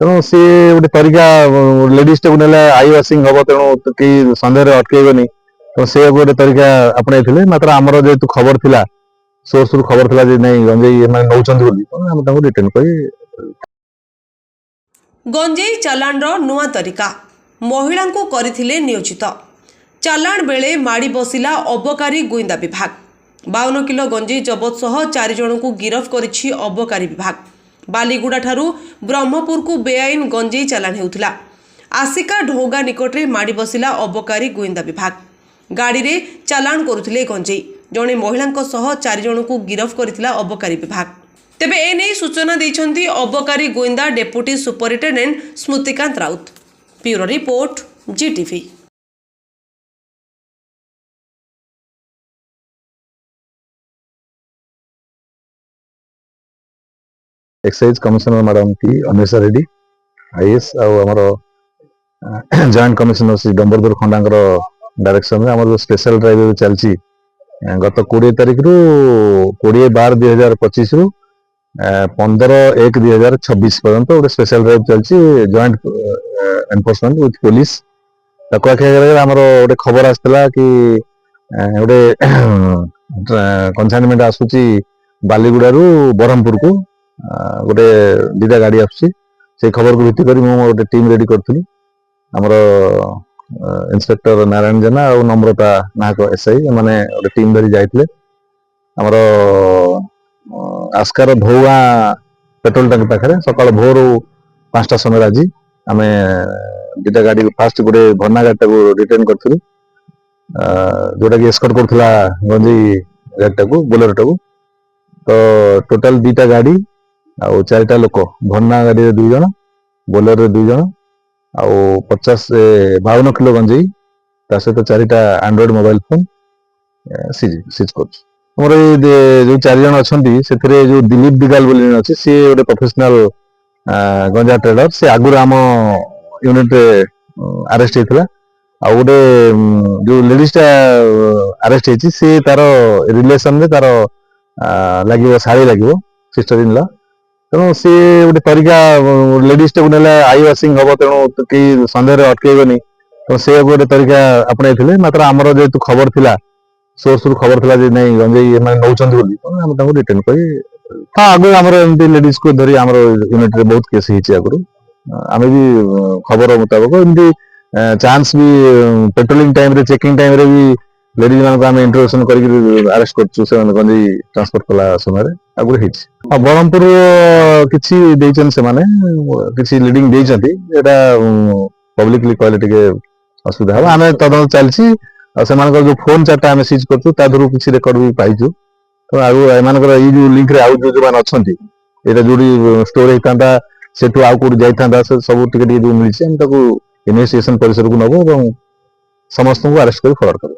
तेणु सी गोटे तरीका लेडीज टे आई वाशिंग हम तेणु कई सन्देह अटकैबनी तो से गोटे तरीका आपणे मात्र आमर जेहेतु खबर थिला सोर्स रु खबर थिला नहीं गंजेई नौ रिटर्न कर गंजेई चालाण नुआ तरीका महिला को करथिले नियोजित चालाण बेले माड़ी बसिला अबकारी गुइंदा विभाग 52 किलो गंजेई जबत सह 4 जन को गिरफ करिछि अबकारी विभाग। बालीगुड़ा ठारू ब्रह्मपुर को बेआईन गंजेई चालाण हेउथिला। आसिका ढोगा निकटरे माड़ी बसिला अबकारी गुइंदा विभाग गाड़ी रे चालाण करुथिले गंजेई जणे महिला सह 4 जन को गिरफ करिथिला अबकारी विभाग। तेबे एने सूचना दैछन्ती अबकारी गोइंदा deputy superintendent Smrutikant Rout. Bureau report GTV. Excise commissioner madam की अन्वेषा रेड्डी आईएएस आमर joint commissioner Shri Dambarudhar Khandangar direction में आम स्पेशल ड्राइव चलती गत 20 तारिख रु 20/12/2025 रु 15/1/2026 पर्यटन गोटे स्पेशल ड्राइव चलती जॉइंट एनफोर्समेंट विथ पुलिस आमर गोटे खबर आसला कि गोटे कनसाइनमेंट आसूची बालीगुड़ा रु ब्रह्मपुर को गोटे 2टा गाड़ी आसुची खबर को भित्ति करी गोटे टीम रेडी करी आमर इन्स्पेक्टर नारायण जेना और नम्रता नायक एसआई मैंने गोटे टीम धरी जाइए आमर आस्कार धौगा पेट्रोल टांकी पाखे सकाल भोर 5टा समय आज आम 2टा गाड़ी फास्ट गोटे भरना गाड़ी रिटर्न करूँ जोटा कि एस्कॉर्ट करूला गंजेई गाड़ी बोलेरो टाक तो टोटाल 2टा गाड़ी आ 4टा लोक भरना गाड़ी 2 जन बोलेरो 2 जन आउ 52 किलो गंजेई ता सहित 4टा एंड्रॉइड मोबाइल फोन सीज कर जो 4 जन अच्छा जो दिलीप दिगाल बोली अच्छे सी गोटे प्रोफेशनल गंजा ट्रेडर से आगुरी आम यूनिट अरेस्ट होता आ गोटे जो लेडीजटा अरेस्ट होती सी तार रिलेशन रे तार लगे शाड़ी लगे सिस्टर इन लॉ तेणु सी गोटे तरीका लेडीज टे आई वाशिंग हम तेणु कई सन्देह अटकैबनी तो से गोटे तरीका आपणे मात्र आमर जेहेतु खबर थिला सोर्स रु खबर थिला नहीं गंजेई नौ रिटर्न कर हाँ आगे आमर एमती लेडीज को धरी आमर यूनिट रे बहुत केस होती आगु आम भी खबर मुताबक एमती चांस भी पेट्रोलिंग टाइम रे चेकिंग टाइम रे भी लेडीज मान आम इंट्रोडक्शन कर अरेस्ट कर गंजेई ट्रांसपोर्ट कला समय आगुरी होती ब्रह्मपुर किसी लीडिंग पब्लिकली कहले टिके असुविधा हम आम तदंत चलती से जो फोन 4टा आम सीज करूँ किसी रेकर्ड भी पाइचु तो आम जो लिंक रे जो मैंने अच्छा यहाँ जो स्टोर होता से आउ कौट जाता सब जो मिली इन्वेस्टिगेशन परिसर को नब और समस्त को अरेस्ट कर फरवर्ड कर।